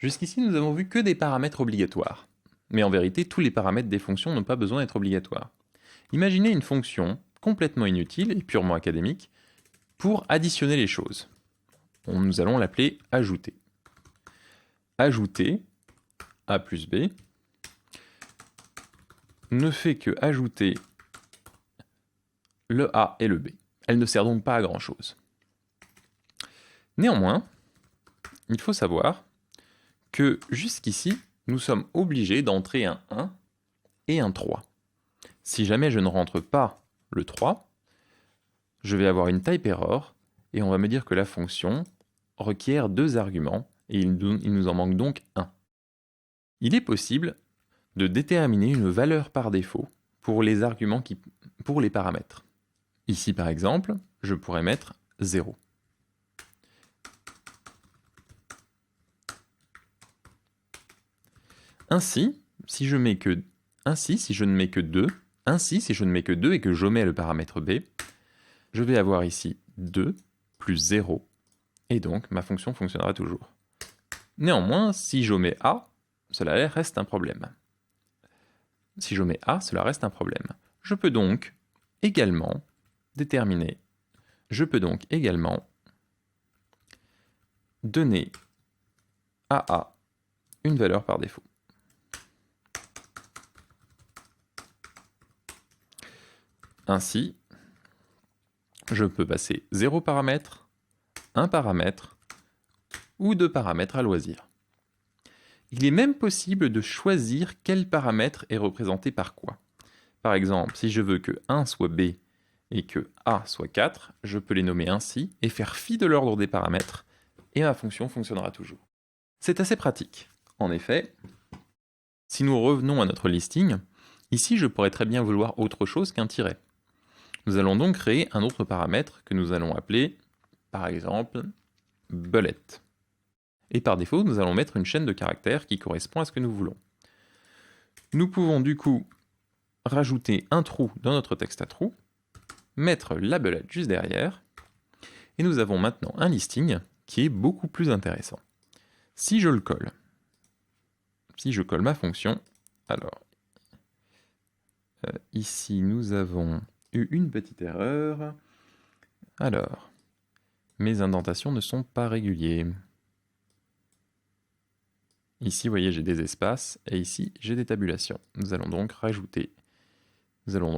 Jusqu'ici, nous avons vu que des paramètres obligatoires. Mais en vérité, tous les paramètres des fonctions n'ont pas besoin d'être obligatoires. Imaginez une fonction complètement inutile et purement académique pour additionner les choses. Nous allons l'appeler ajouter. Ajouter A plus B ne fait que ajouter le A et le B. Elle ne sert donc pas à grand chose. Néanmoins, il faut savoir que jusqu'ici, nous sommes obligés d'entrer un 1 et un 3. Si jamais je ne rentre pas le 3, je vais avoir une type error et on va me dire que la fonction requiert 2 arguments et il nous en manque donc un. Il est possible de déterminer une valeur par défaut pour les arguments pour les paramètres. Ici par exemple, je pourrais mettre 0. Ainsi, si je ne mets que 2 et que j'omets le paramètre b, je vais avoir ici 2 plus 0, et donc ma fonction fonctionnera toujours. Néanmoins, si j'omets a, cela reste un problème. Je peux donc également donner à a une valeur par défaut. Ainsi, je peux passer 0 paramètre, 1 paramètre ou 2 paramètres à loisir. Il est même possible de choisir quel paramètre est représenté par quoi. Par exemple, si je veux que 1 soit B et que A soit 4, je peux les nommer ainsi et faire fi de l'ordre des paramètres, et ma fonction fonctionnera toujours. C'est assez pratique. En effet, si nous revenons à notre listing, ici je pourrais très bien vouloir autre chose qu'un tiret. Nous allons donc créer un autre paramètre que nous allons appeler, par exemple, bullet. Et par défaut, nous allons mettre une chaîne de caractères qui correspond à ce que nous voulons. Nous pouvons du coup rajouter un trou dans notre texte à trous, mettre la bullet juste derrière, et nous avons maintenant un listing qui est beaucoup plus intéressant. Si je colle ma fonction, alors ici nous avons eu une petite erreur. Alors, mes indentations ne sont pas réguliers. Ici, vous voyez, j'ai des espaces, et ici, j'ai des tabulations. Nous allons donc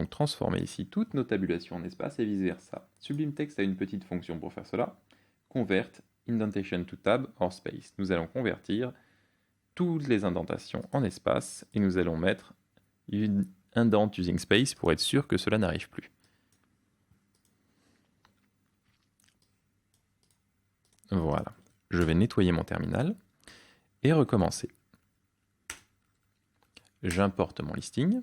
transformer ici toutes nos tabulations en espaces et vice-versa. Sublime Text a une petite fonction pour faire cela. Convert indentation to tab or space. Nous allons convertir toutes les indentations en espaces, et nous allons mettre une indent using space pour être sûr que cela n'arrive plus. Voilà. Je vais nettoyer mon terminal et recommencer. J'importe mon listing.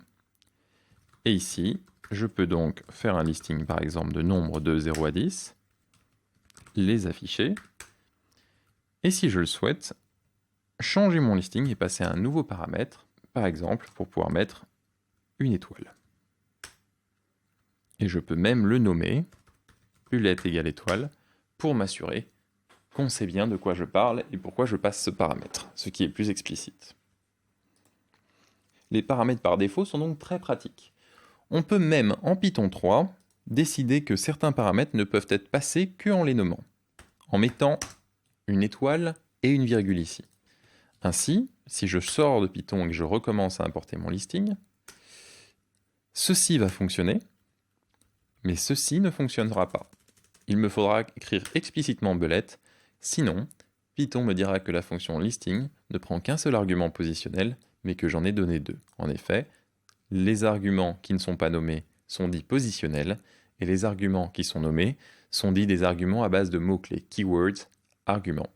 Et ici, je peux donc faire un listing par exemple de nombres de 0 à 10, les afficher. Et si je le souhaite, changer mon listing et passer à un nouveau paramètre, par exemple pour pouvoir mettre une étoile. Et je peux même le nommer bullet égale étoile pour m'assurer qu'on sait bien de quoi je parle et pourquoi je passe ce paramètre, ce qui est plus explicite. Les paramètres par défaut sont donc très pratiques. On peut même, en Python 3, décider que certains paramètres ne peuvent être passés qu'en les nommant, en mettant une étoile et une virgule ici. Ainsi, si je sors de Python et que je recommence à importer mon listing, ceci va fonctionner, mais ceci ne fonctionnera pas. Il me faudra écrire explicitement bullet, sinon Python me dira que la fonction listing ne prend qu'un seul argument positionnel, mais que j'en ai donné 2. En effet, les arguments qui ne sont pas nommés sont dits positionnels, et les arguments qui sont nommés sont dits des arguments à base de mots-clés, keywords, arguments.